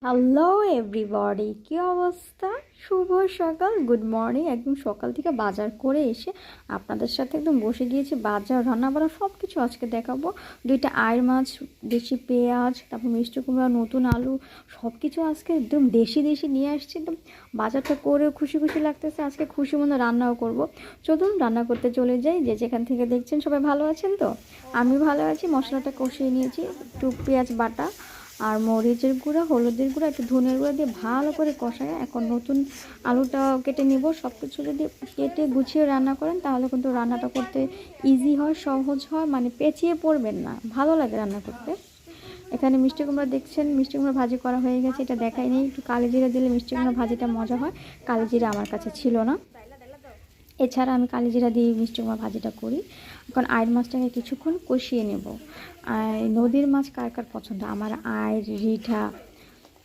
Hello everybody, কী অবস্থা? শুভ সকাল, good morning. একদম সকাল থেকে বাজার করে এসে আপনাদের সাথে একদম বসে গিয়েছি। বাজার রান্নাবান্না সব কিছু আজকে দেখাবো। দুইটা আয়ের মাছ, দেশি পেঁয়াজ, তারপর মিষ্টি কুমড়া, নতুন আলু, সব কিছু আজকে একদম দেশি দেশি নিয়ে আসছি। একদম বাজারটা করেও খুশি খুশি লাগতেছে। আজকে খুশি মতো রান্নাও করব। চলুন রান্না করতে চলে যাই। যে যেখান থেকে দেখছেন সবাই ভালো আছেন তো? আমি ভালো আছি। মশলাটা কষিয়ে নিয়েছি, একটু পেঁয়াজ বাটা আর মরিচের গুঁড়া, হলুদের গুঁড়া, একটু ধনের গুঁড়া দিয়ে ভালো করে কষায় এখন নতুন আলুটা কেটে নিব। সব কিছু যদি কেটে গুছিয়ে রান্না করেন তাহলে কিন্তু রান্নাটা করতে ইজি হয়, সহজ হয়, মানে পেঁচিয়ে পড়বেন না, ভালো লাগে রান্না করতে। এখানে মিষ্টি কুমড়া দেখছেন, মিষ্টি কুমড়া ভাজি করা হয়ে গেছে, এটা দেখাই নেই। একটু কালি জিরা দিলে মিষ্টি কুমড়া ভাজিটা মজা হয়। কালি জিরা আমার কাছে ছিল না, এছাড়া আমি কালি জিরা দিয়ে মিষ্টি কুমড়া ভাজিটা করি। এখন আয়ের মাছটাকে কিছুক্ষণ কষিয়ে নেব। আর নদীর মাছ কার কার পছন্দ? আমার আয়ের, রিঠা,